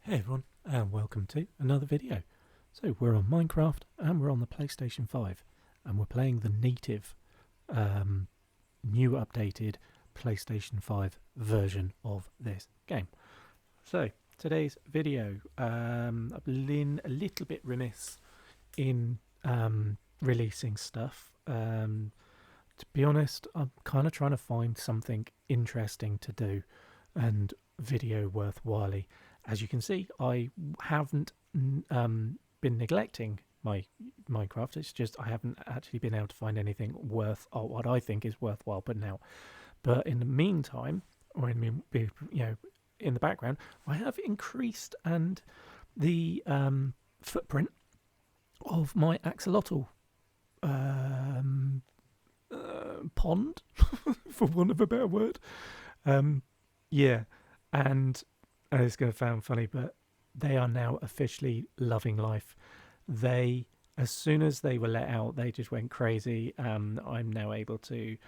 Hey everyone, and welcome to another video. So we're on Minecraft and we're on the PlayStation 5 and we're playing the native new updated PlayStation 5 version of this game. So today's video, I've been a little bit remiss in releasing stuff. To be honest, I'm kind of trying to find something interesting to do and video worthwhile. As you can see, I haven't been neglecting my Minecraft. It's just I haven't actually been able to find anything worth, or what I think is worthwhile putting out. But in the meantime, or in the background, I have increased and the footprint of my axolotl pond, for want of a better word. Yeah, and it's going to sound funny, but they are now officially loving life. They, as soon as they were let out, they just went crazy. I'm now able to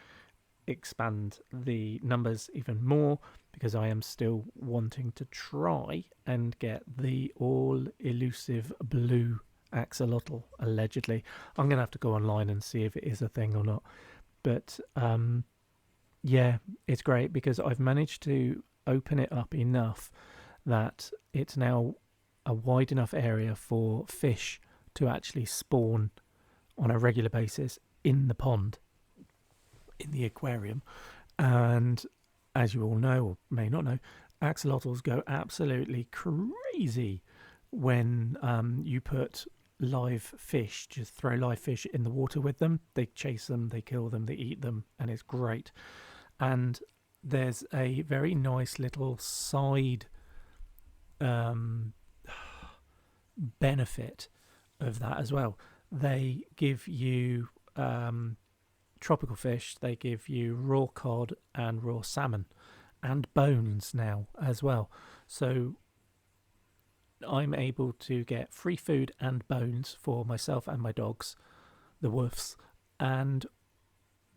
expand the numbers even more because I am still wanting to try and get the all elusive blue axolotl, allegedly. I'm going to have to go online and see if it is a thing or not. But yeah, it's great because I've managed to open it up enough that it's now a wide enough area for fish to actually spawn on a regular basis in the pond, in the aquarium. And as you all know, or may not know, axolotls go absolutely crazy when you put live fish, just throw live fish in the water with them. They chase them, they kill them, they eat them, and it's great. And there's a very nice little side benefit of that as well. They give you tropical fish, they give you raw cod and raw salmon and bones now as well. So I'm able to get free food and bones for myself and my dogs, the wolves, and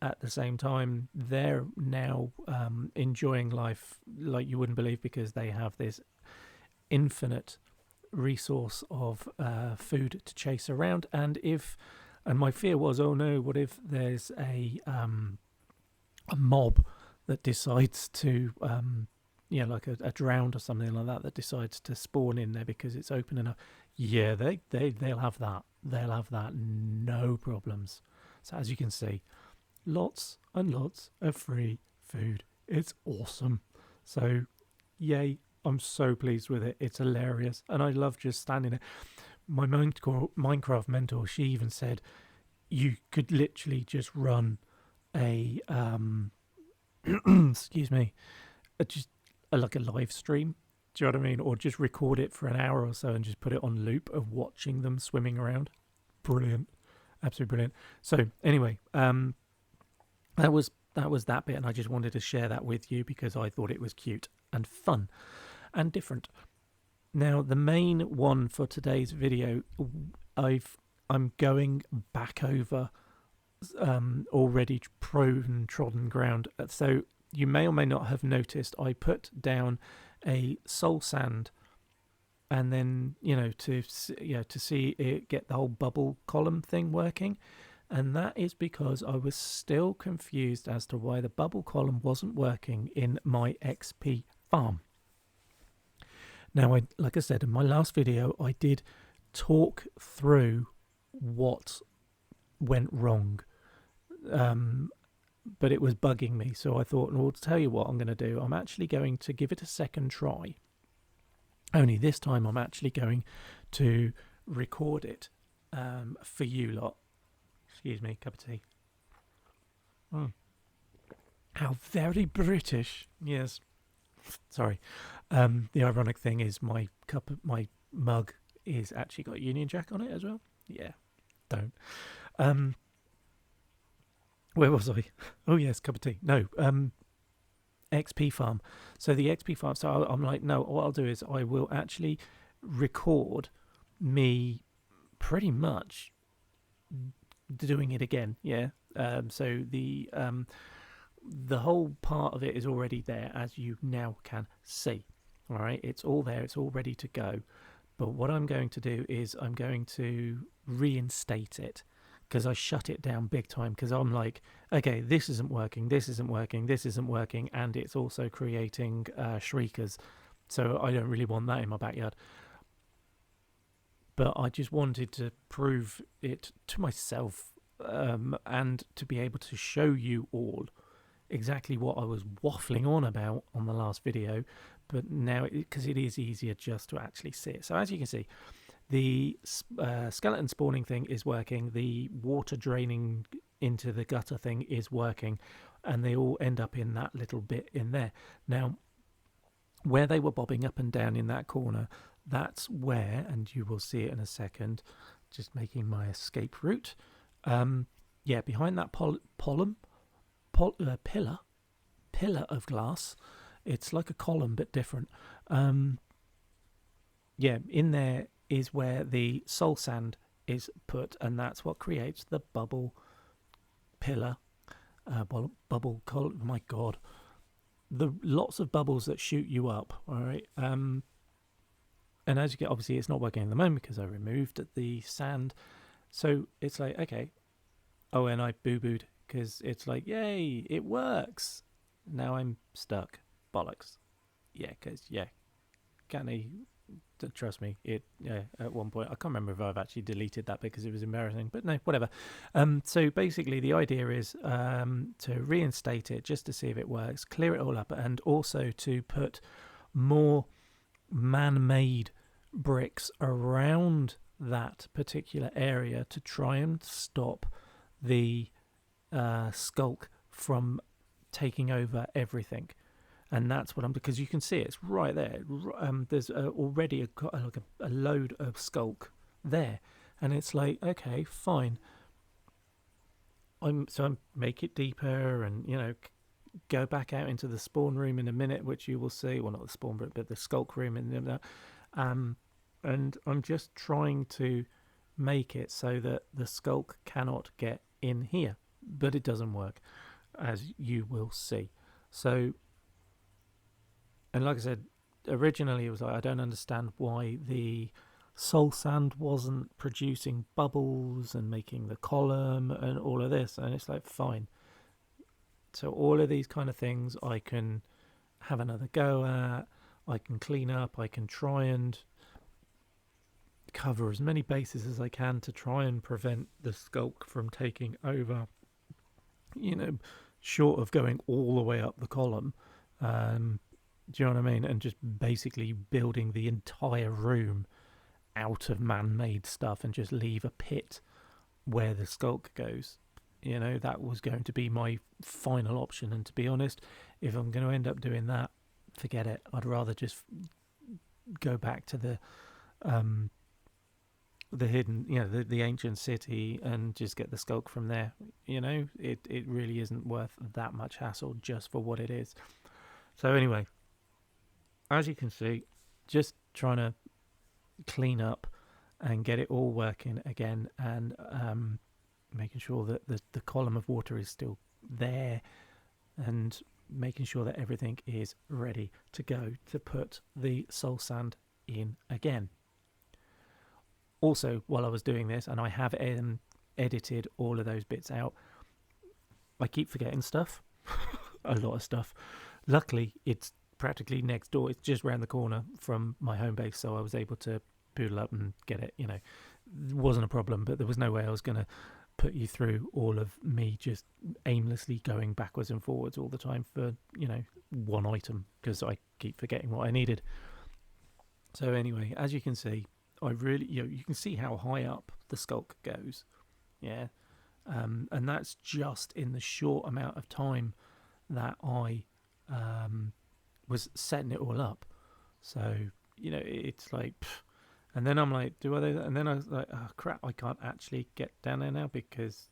at the same time they're now enjoying life like you wouldn't believe, because they have this infinite resource of food to chase around. And my fear was, oh no, what if there's a mob that decides to like a drowned or something like that decides to spawn in there because it's open enough. Yeah, they'll have that no problems. So as you can see, lots and lots of free food. It's awesome. So yay, I'm so pleased with it. It's hilarious, and I love just standing there. My Minecraft mentor, she even said you could literally just run a excuse me, like a live stream. Do you know what I mean? Or just record it for an hour or so and just put it on loop of watching them swimming around. Brilliant, absolutely brilliant. So anyway, that was that bit, and I just wanted to share that with you because I thought it was cute and fun and different. Now, the main one for today's video, I'm going back over already trodden ground. So you may or may not have noticed I put down a soul sand, and then to see it get the whole bubble column thing working. And that is because I was still confused as to why the bubble column wasn't working in my XP farm. Now, like I said in my last video, I did talk through what went wrong, but it was bugging me. So I thought, well, to tell you what I'm going to do, I'm actually going to give it a second try. Only this time I'm actually going to record it for you lot. Excuse me, cup of tea. How very British. Yes. Sorry. The ironic thing is my mug is actually got Union Jack on it as well. Yeah. Don't. Where was I? Oh yes, cup of tea. No. XP farm. So the XP farm. So I'm like, no. What I'll do is I will actually record me pretty much doing it again. Yeah. So the whole part of it is already there, as you now can see. All right, it's all there, it's all ready to go. But what I'm going to do is I'm going to reinstate it, because I shut it down big time, because I'm like, okay, this isn't working, this isn't working, this isn't working, and it's also creating shriekers. So I don't really want that in my backyard. But I just wanted to prove it to myself, and to be able to show you all exactly what I was waffling on about on the last video. But now, because it is easier just to actually see it. So as you can see, the skeleton spawning thing is working, the water draining into the gutter thing is working, and they all end up in that little bit in there. Now, where they were bobbing up and down in that corner, that's where, and you will see it in a second, just making my escape route. Yeah, behind that pillar of glass, it's like a column but different. Yeah, in there is where the soul sand is put, and that's what creates the bubble pillar, bubble column. My God, the lots of bubbles that shoot you up. All right. And as you get, obviously it's not working at the moment because I removed the sand. So it's like, okay. Oh, and I boo-booed because it's like, yay, it works. Now I'm stuck. Bollocks. Yeah, because, yeah, can't he, trust me, it, yeah, at one point, I can't remember if I've actually deleted that because it was embarrassing, but no, whatever. So basically the idea is to reinstate it just to see if it works, clear it all up, and also to put more man-made bricks around that particular area to try and stop the sculk from taking over everything. And that's what I'm, because you can see it's right there. There's already a load of sculk there, and it's like, okay, fine. I'm make it deeper, and go back out into the spawn room in a minute, which you will see. Well, not the spawn room, but the sculk room, and and I'm just trying to make it so that the sculk cannot get in here, but it doesn't work, as you will see. So, and like I said, originally it was like, I don't understand why the soul sand wasn't producing bubbles and making the column and all of this, and it's like, fine. So all of these kind of things I can have another go at, I can clean up, I can try and cover as many bases as I can to try and prevent the sculk from taking over, short of going all the way up the column. Do you know what I mean? And just basically building the entire room out of man-made stuff and just leave a pit where the sculk goes. That was going to be my final option. And to be honest, if I'm going to end up doing that, forget it. I'd rather just go back to the hidden, the ancient city, and just get the sculk from there. It really isn't worth that much hassle just for what it is. So anyway, as you can see, just trying to clean up and get it all working again, and making sure that the column of water is still there, and making sure that everything is ready to go to put the soul sand in again. Also, while I was doing this, and I have edited all of those bits out, I keep forgetting stuff. A lot of stuff. Luckily, it's practically next door. It's just around the corner from my home base, so I was able to poodle up and get it. It wasn't a problem, but there was no way I was going to put you through all of me just aimlessly going backwards and forwards all the time for, one item, because I keep forgetting what I needed. So anyway, as you can see, I really, you can see how high up the sculk goes. Yeah. And that's just in the short amount of time that I was setting it all up. So, it's like, pff. And then I'm like, and then I was like, oh crap, I can't actually get down there now because,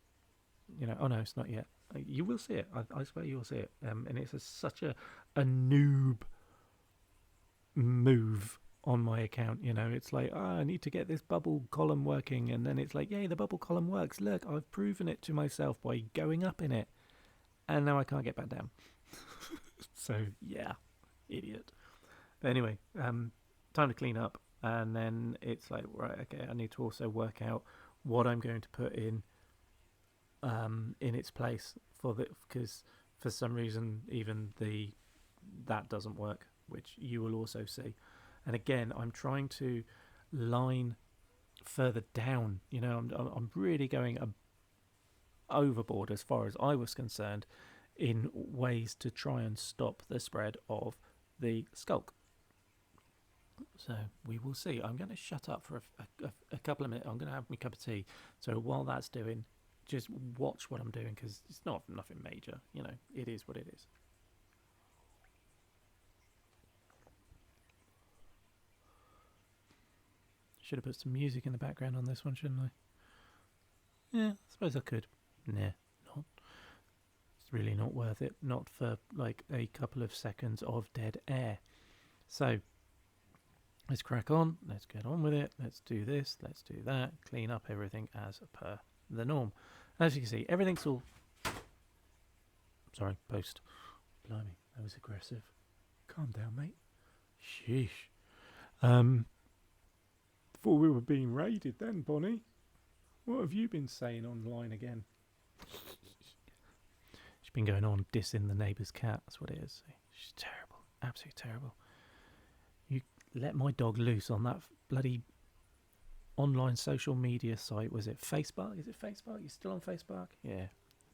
oh no, it's not yet. You will see it. I swear you will see it. And it's such a noob move on my account. It's like, I need to get this bubble column working. And then it's like, yay, the bubble column works. Look, I've proven it to myself by going up in it. And now I can't get back down. So, yeah, idiot. But anyway, time to clean up, and then it's like, right, okay, I need to also work out what I'm going to put in its place for the, because for some reason even that doesn't work, which you will also see. And again, I'm trying to line further down. I'm really going overboard as far as I was concerned in ways to try and stop the spread of the skulk. So we will see. I'm going to shut up for a couple of minutes. I'm going to have my cup of tea. So while that's doing, just watch what I'm doing, because it's not nothing major. It is what it is. Should have put some music in the background on this one, shouldn't I? Yeah, I suppose I could. Nah, not. It's really not worth it. Not for like a couple of seconds of dead air. So let's crack on. Let's get on with it. Let's do this. Let's do that. Clean up everything as per the norm. As you can see, everything's all... Sorry, post. Blimey, that was aggressive. Calm down, mate. Sheesh. Thought we were being raided then, Bonnie. What have you been saying online again? She's been going on dissing the neighbour's cat. That's what it is. She's terrible. Absolutely terrible. You let my dog loose on that bloody online social media site. Was it Facebook? Is it Facebook? You still on Facebook? Yeah.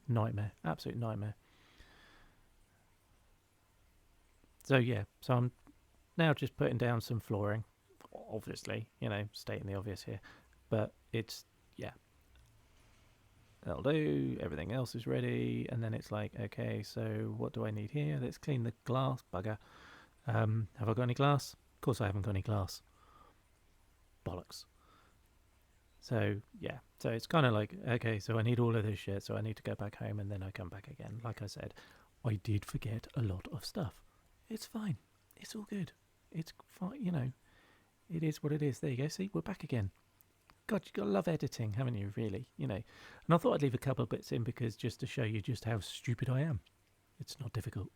Nightmare. Absolute nightmare. So yeah. So I'm now just putting down some flooring. Obviously, stating the obvious here. But it's, yeah. That'll do. Everything else is ready. And then it's like, okay, so what do I need here? Let's clean the glass. Bugger. Have I got any glass? Of course I haven't got any glass. Bollocks. So, yeah. So it's kind of like, okay, so I need all of this shit. So I need to go back home, and then I come back again. Like I said, I did forget a lot of stuff. It's fine. It's all good. It's fine, It is what it is. There you go. See, we're back again. God, you've got to love editing, haven't you, really? And I thought I'd leave a couple of bits in, because just to show you just how stupid I am. It's not difficult.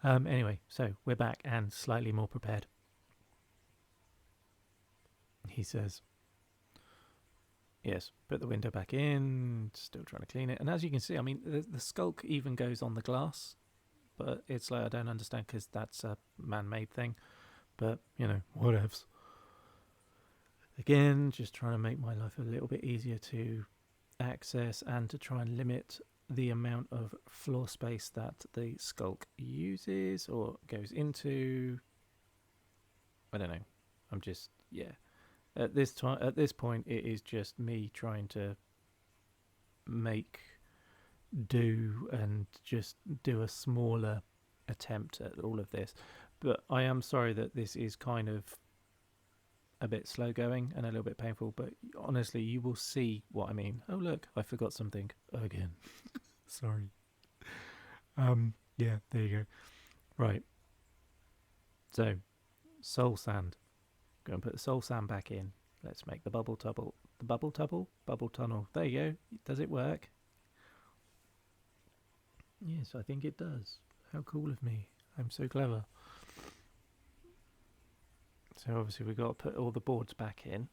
Anyway, so we're back and slightly more prepared. He says, yes, put the window back in, still trying to clean it. And as you can see, I mean, the skulk even goes on the glass, but it's like, I don't understand, because that's a man-made thing. But, whatevs. Again, just trying to make my life a little bit easier to access, and to try and limit the amount of floor space that the skulk uses or goes into. I don't know. I'm just, yeah. At this point, it is just me trying to make do and just do a smaller attempt at all of this. But I am sorry that this is kind of a bit slow going and a little bit painful, but honestly, you will see what I mean. Oh look, I forgot something again. Sorry. Yeah, there you go. Right. So, soul sand. Go and put the soul sand back in. Let's make the bubble tunnel. Bubble tunnel. There you go. Does it work? Yes, I think it does. How cool of me. I'm so clever. So obviously we've got to put all the boards back in.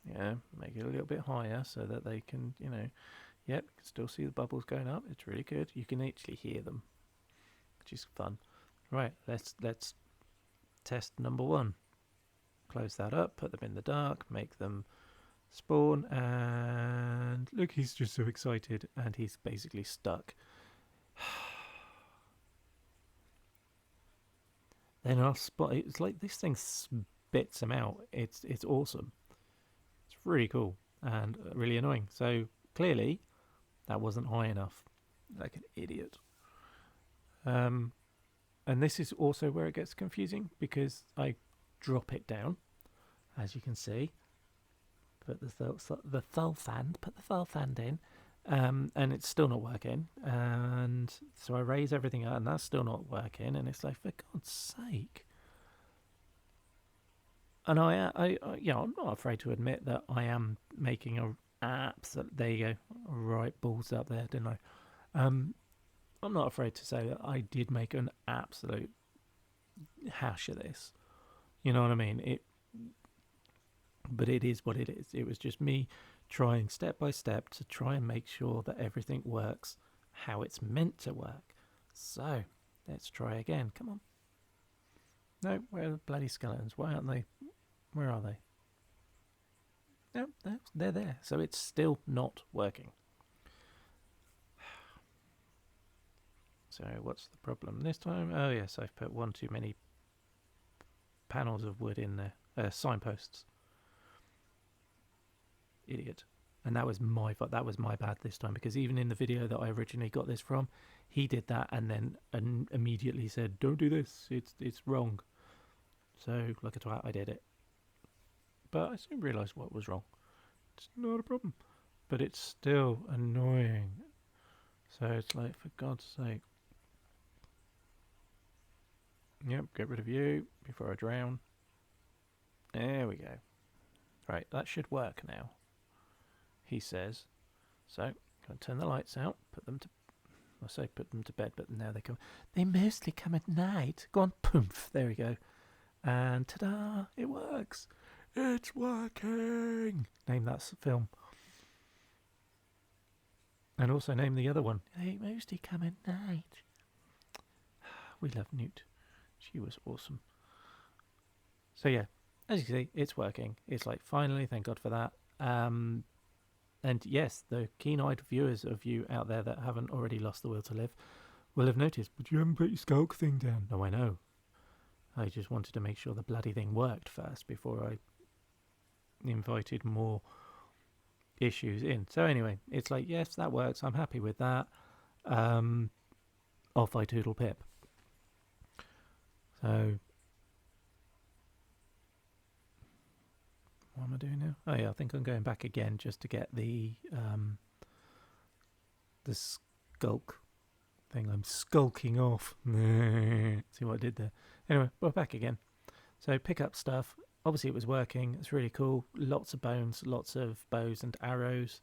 Yeah, make it a little bit higher so that they can, yep, you can still see the bubbles going up. It's really good. You can actually hear them, which is fun. Right, let's test number one. Close that up, put them in the dark, make them spawn, and look, he's just so excited, and he's basically stuck. Then I'll spot. It's like this thing spits them out. It's awesome. It's really cool and really annoying. So clearly, that wasn't high enough. Like an idiot. And this is also where it gets confusing, because I drop it down, as you can see. Put the thul sand in. And it's still not working, and so I raise everything up, and that's still not working, and it's like, for God's sake. And I'm not afraid to admit that I am making a absolute. There you go, right balls up there, didn't I? I'm not afraid to say that I did make an absolute hash of this. You know what I mean? But it is what it is. It was just me trying step by step to try and make sure that everything works how it's meant to work. So let's try again. Come on. No, where are the bloody skeletons? Why aren't they? Where are they? No, they're there. So it's still not working. So what's the problem this time? Oh yes, I've put one too many panels of wood in there. Signposts. Idiot. And that was my bad this time, because even in the video that I originally got this from, he did that and then immediately said, "Don't do this. It's wrong." So like a twat, I did it. But I soon realised what was wrong. It's not a problem, but it's still annoying. So it's like, for God's sake. Yep, get rid of you before I drown. There we go. Right, that should work now, he says. So, I'm going to turn the lights out, put them to bed, but now they mostly come at night. Go on, poof, there we go. And ta-da, it works. It's working. Name that film. And also name the other one. They mostly come at night. We love Newt. She was awesome. So yeah, as you can see, it's working. It's like, finally, thank God for that. And yes, the keen-eyed viewers of you out there that haven't already lost the will to live will have noticed, but you haven't put your sculk thing down. No, I know. I just wanted to make sure the bloody thing worked first before I invited more issues in. So anyway, it's like, yes, that works. I'm happy with that. Off I toodle pip. So what am I doing now? Oh yeah, I think I'm going back again just to get the sculk thing. I'm skulking off. See what I did there? Anyway, we're back again. So pick up stuff. Obviously it was working. It's really cool. Lots of bones, lots of bows and arrows,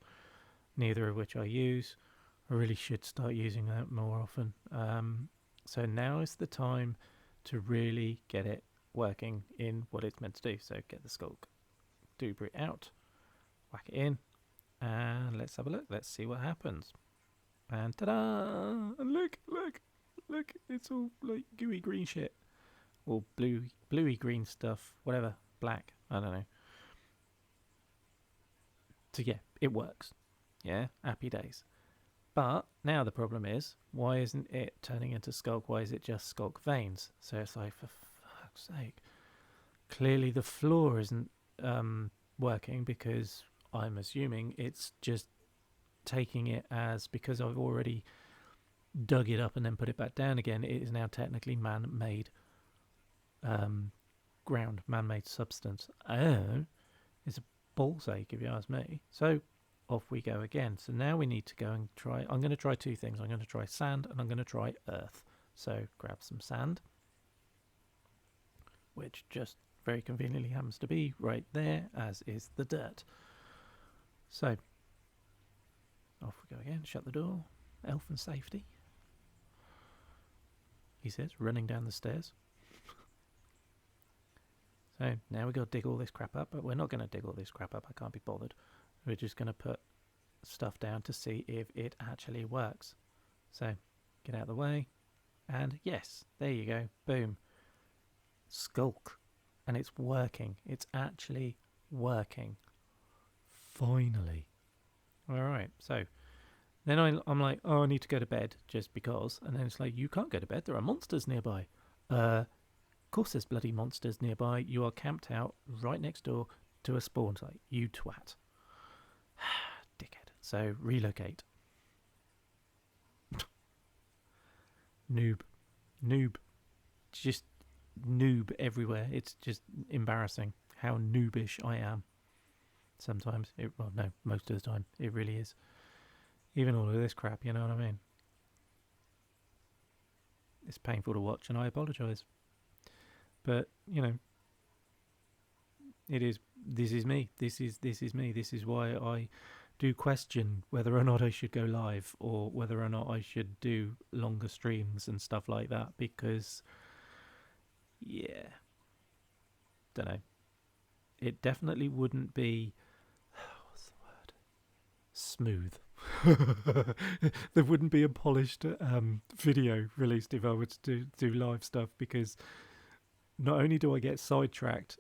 neither of which I use. I really should start using that more often. So now is the time to really get it working in what it's meant to do. So get the sculk, doober it out, whack it in, and let's have a look. Let's see what happens. And ta-da! And look, it's all like gooey green shit. Or bluey green stuff, whatever, black, I don't know. So yeah, it works. Yeah, happy days. But now the problem is, why isn't it turning into sculk? Why is it just sculk veins? So it's like, for fuck's sake. Clearly the floor isn't working, because I'm assuming it's just taking it as, because I've already dug it up and then put it back down again, it is now technically man-made ground, man-made substance. Oh, it's a ball's ache if you ask me. So off we go again. So now we need to go and try, I'm going to try two things. I'm going to try sand and I'm going to try earth. So grab some sand, which just very conveniently happens to be right there, as is the dirt. So off we go again. Shut the door. Elf and safety, he says, running down the stairs. So now we've got to dig all this crap up, but we're not going to dig all this crap up. I can't be bothered. We're just going to put stuff down to see if it actually works. So get out of the way. And yes, there you go. Boom. Sculk. And it's working. It's actually working. Finally. All right. So then I'm like, oh, I need to go to bed just because. And then it's like, you can't go to bed. There are monsters nearby. Of course there's bloody monsters nearby. You are camped out right next door to a spawn site. You twat. Dickhead. So relocate. Noob. Just noob everywhere. It's just embarrassing how noobish I am. Sometimes. Well, no, most of the time. It really is. Even all of this crap, you know what I mean? It's painful to watch and I apologise. But, you know, this is me. This is me. This is why I do question whether or not I should go live or whether or not I should do longer streams and stuff like that, because yeah, don't know. It definitely wouldn't be, what's the word? Smooth. There wouldn't be a polished video released if I were to do live stuff, because not only do I get sidetracked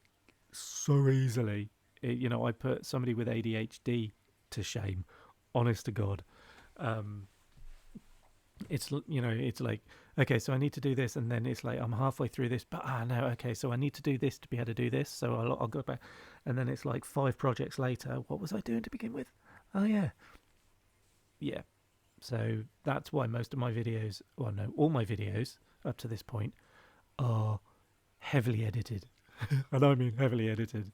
so easily, I put somebody with ADHD to shame, honest to God. It's like, okay, so I need to do this, and then it's like I'm halfway through this, but no, okay, so I need to do this to be able to do this, so I'll go back, and then it's like 5 projects later. What was I doing to begin with? Oh yeah. So that's why most of my videos, well, no, all my videos up to this point are heavily edited. And I mean heavily edited.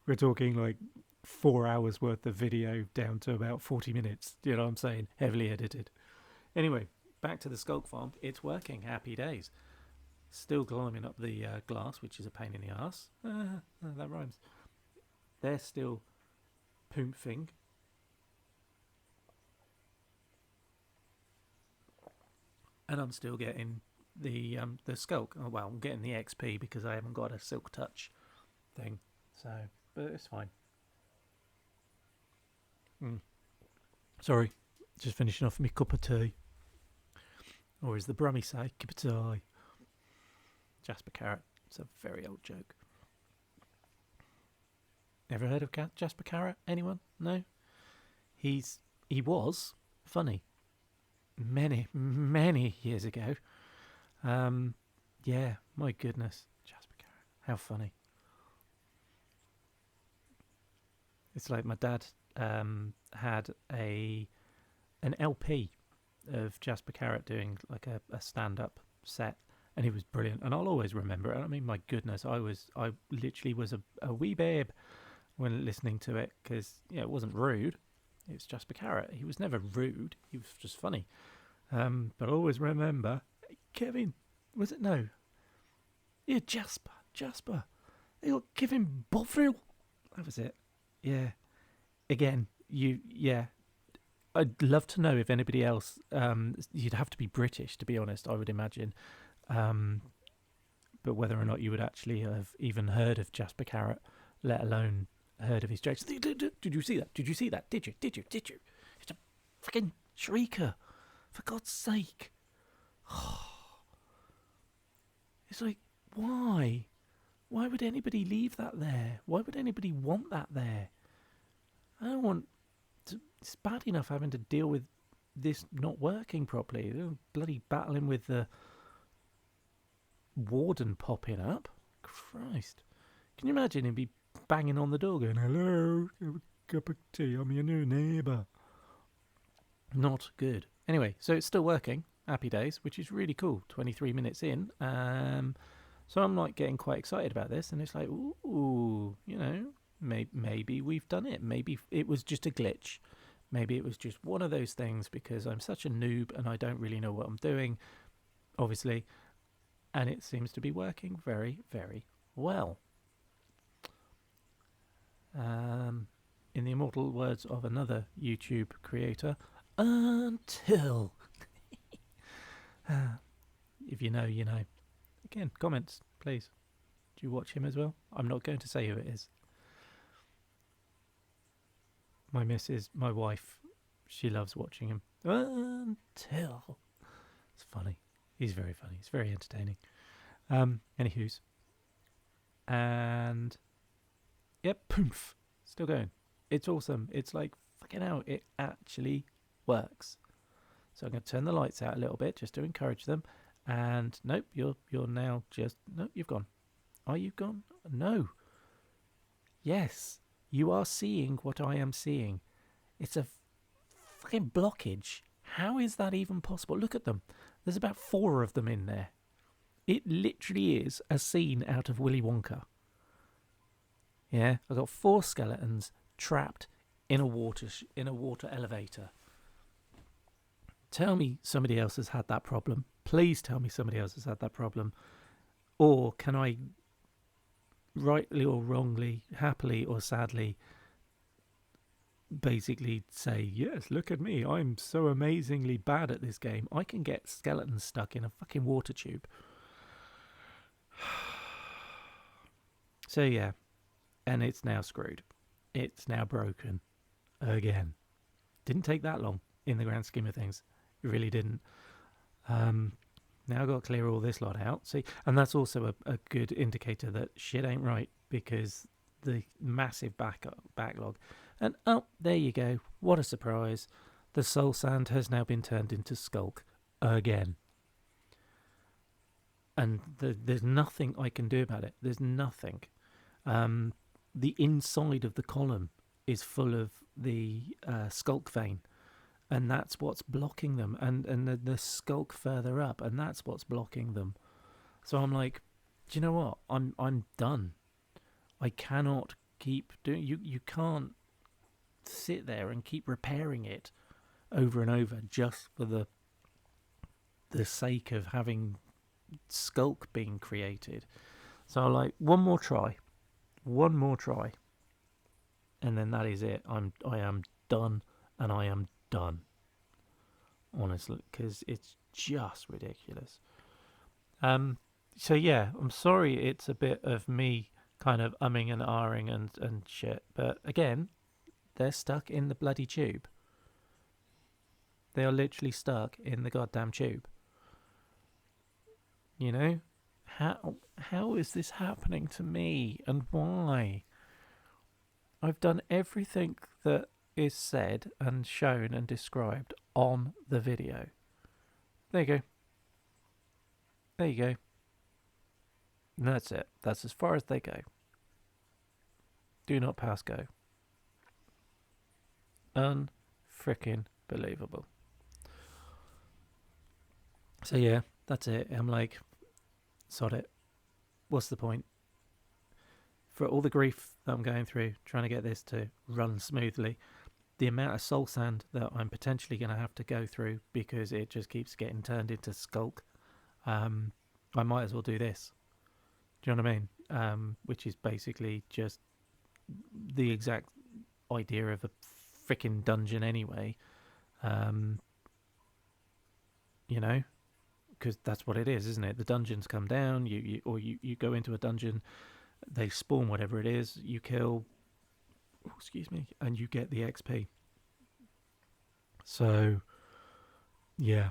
We're talking like 4 hours worth of video down to about 40 minutes. You know what I'm saying? Heavily edited. Anyway, back to the sculk farm. It's working. Happy days. Still climbing up the glass, which is a pain in the arse. That rhymes. They're still poomphing. And I'm still getting the sculk. Oh, well, I'm getting the XP because I haven't got a silk touch thing. So, but it's fine. Sorry, just finishing off my cup of tea. Or as the Brummy say, cup of tea. Jasper Carrot. It's a very old joke. Ever heard of Jasper Carrot? Anyone? No? He was funny. Many years ago. Yeah, my goodness. Jasper Carrot. How funny. It's like my dad had an LP of Jasper Carrot doing like a stand-up set, and he was brilliant, and I'll always remember it. I mean, my goodness, I literally was a wee babe when listening to it, because it wasn't rude. It's Jasper Carrot. He was never rude. He was just funny. But I always remember, Kevin, was it? No. Yeah, Jasper. They got Kevin Bovril. That was it. Yeah. Again, I'd love to know if anybody else, you'd have to be British, to be honest, I would imagine. But whether or not you would actually have even heard of Jasper Carrot, let alone heard of his jokes. Did you see that? Did you see that? Did you? It's a freaking shrieker. For God's sake. It's like, why? Why would anybody leave that there? Why would anybody want that there? I don't want to, it's bad enough having to deal with this not working properly. They're bloody battling with the warden popping up. Christ. Can you imagine him be banging on the door going, hello, have a cup of tea, I'm your new neighbour. Not good. Anyway, so it's still working. Happy days, which is really cool. 23 minutes in. So I'm like getting quite excited about this, and it's like, ooh, maybe we've done it. Maybe it was just a glitch. Maybe it was just one of those things because I'm such a noob and I don't really know what I'm doing, obviously. And it seems to be working very, very well. In the immortal words of another YouTube creator, until. If you know, you know. Again, comments, please. Do you watch him as well? I'm not going to say who it is. My missus, my wife, she loves watching him. Until. It's funny. He's very funny. He's very entertaining. Anywho's. And, yep, poof. Still going. It's awesome. It's like, fucking hell, it actually works. So I'm going to turn the lights out a little bit just to encourage them. And nope, you're now just, nope, you've gone. Are you gone? No. Yes, you are seeing what I am seeing. It's a fucking blockage. How is that even possible? Look at them. There's about 4 of them in there. It literally is a scene out of Willy Wonka. Yeah, I've got 4 skeletons trapped in a water elevator. Tell me somebody else has had that problem. Please tell me somebody else has had that problem. Or can I, rightly or wrongly, happily or sadly, basically say, yes, look at me. I'm so amazingly bad at this game. I can get skeletons stuck in a fucking water tube. So yeah, and it's now screwed. It's now broken again. Didn't take that long in the grand scheme of things. It really didn't. Now I've got to clear all this lot out. See, and that's also a good indicator that shit ain't right, because the massive backlog. And oh, there you go. What a surprise. The soul sand has now been turned into sculk again. And there's nothing I can do about it. There's nothing. The inside of the column is full of the sculk vein, and that's what's blocking them, and the sculk further up, and that's what's blocking them. So I'm like, do you know what? I'm done. I cannot keep doing. You can't sit there and keep repairing it over and over just for the sake of having sculk being created. So I'm like, one more try, and then that is it. I am done, and I am done. Honestly, because it's just ridiculous. So yeah, I'm sorry it's a bit of me kind of umming and ahhing and shit, but again, they're stuck in the bloody tube. They are literally stuck in the goddamn tube. You know? How is this happening to me, and why? I've done everything that is said and shown and described on the video. There you go. There you go. And that's it. That's as far as they go. Do not pass go. Unfrickin' believable. So yeah, that's it. I'm like, sod it. What's the point? For all the grief that I'm going through trying to get this to run smoothly, the amount of soul sand that I'm potentially going to have to go through because it just keeps getting turned into sculk, I might as well do this. Do you know what I mean? Which is basically just the exact idea of a freaking dungeon anyway. You know, because that's what it is, isn't it? The dungeons come down, you go into a dungeon, they spawn whatever it is, you kill, and you get the XP. So, yeah.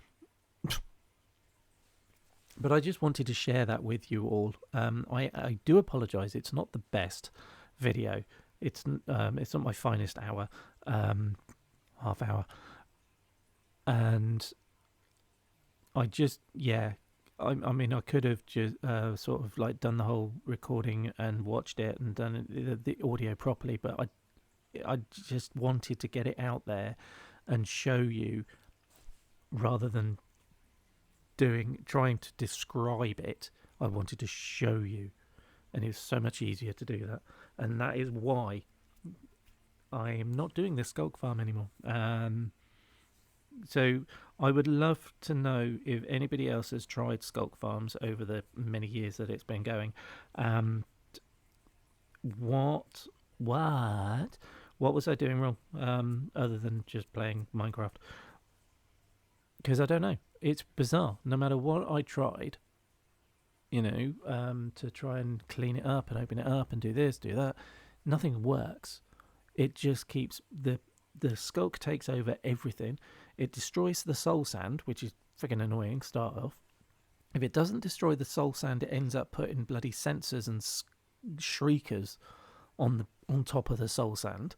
But I just wanted to share that with you all. I do apologise. It's not the best video. It's not my finest hour, half hour, and I just I mean I could have just sort of like done the whole recording and watched it and done the audio properly, but I just wanted to get it out there and show you rather than trying to describe it. I wanted to show you, and it's so much easier to do that, and that is why I am not doing this sculk farm anymore. So I would love to know if anybody else has tried sculk farms over the many years that it's been going. What was I doing wrong, other than just playing Minecraft? Because I don't know. It's bizarre. No matter what I tried, to try and clean it up and open it up and do this, do that, nothing works. It just keeps the sculk takes over everything. It destroys the soul sand, which is friggin' annoying. Start off. If it doesn't destroy the soul sand, it ends up putting bloody sensors and shriekers on top of the soul sand,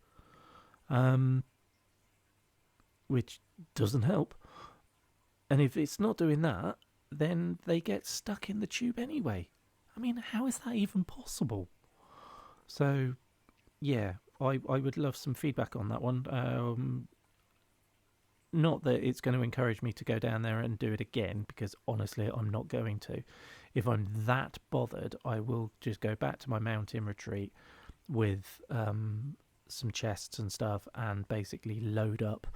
which doesn't help. And if it's not doing that, then they get stuck in the tube anyway. I mean, how is that even possible? So, yeah, I would love some feedback on that one. Not that it's going to encourage me to go down there and do it again, because honestly, I'm not going to. If I'm that bothered, I will just go back to my mountain retreat with some chests and stuff and basically load up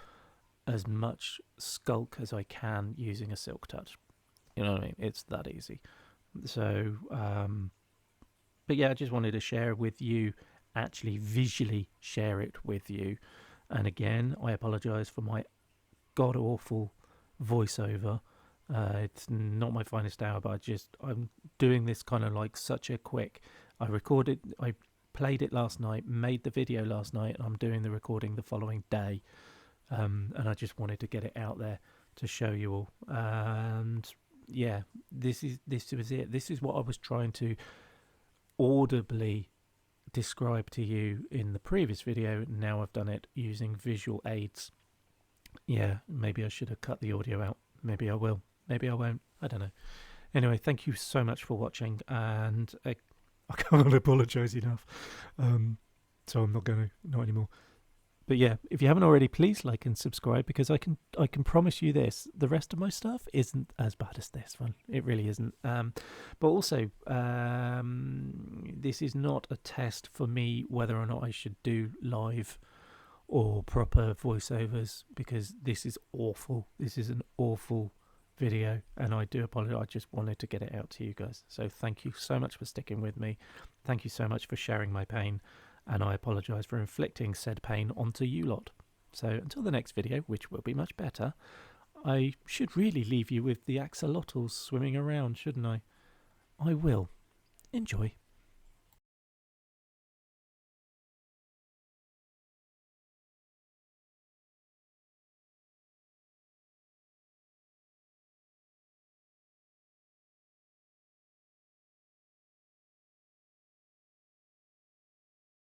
as much sculk as I can using a silk touch. You know what I mean? It's that easy. So, but yeah, I just wanted to share with you, actually visually share it with you. And again, I apologise for my god-awful voiceover. It's not my finest hour, but I'm doing this kind of like such a quick I played it last night, made the video last night, and I'm doing the recording the following day. And I just wanted to get it out there to show you all. And yeah, this was it. This is what I was trying to audibly describe to you in the previous video. Now I've done it using visual aids. Yeah, maybe I should have cut the audio out. Maybe I will. Maybe I won't. I don't know. Anyway, thank you so much for watching, and I can't apologise enough. So I'm not going to, not anymore. But yeah, if you haven't already, please like and subscribe, because I can promise you this: the rest of my stuff isn't as bad as this one. It really isn't. But also, this is not a test for me whether or not I should do live or proper voiceovers, because this is awful. This is an awful video, and I do apologize. I just wanted to get it out to you guys. So thank you so much for sticking with me. Thank you so much for sharing my pain, and I apologize for inflicting said pain onto you lot. So until the next video, which will be much better, I should really leave you with the axolotls swimming around, shouldn't I? I will. Enjoy.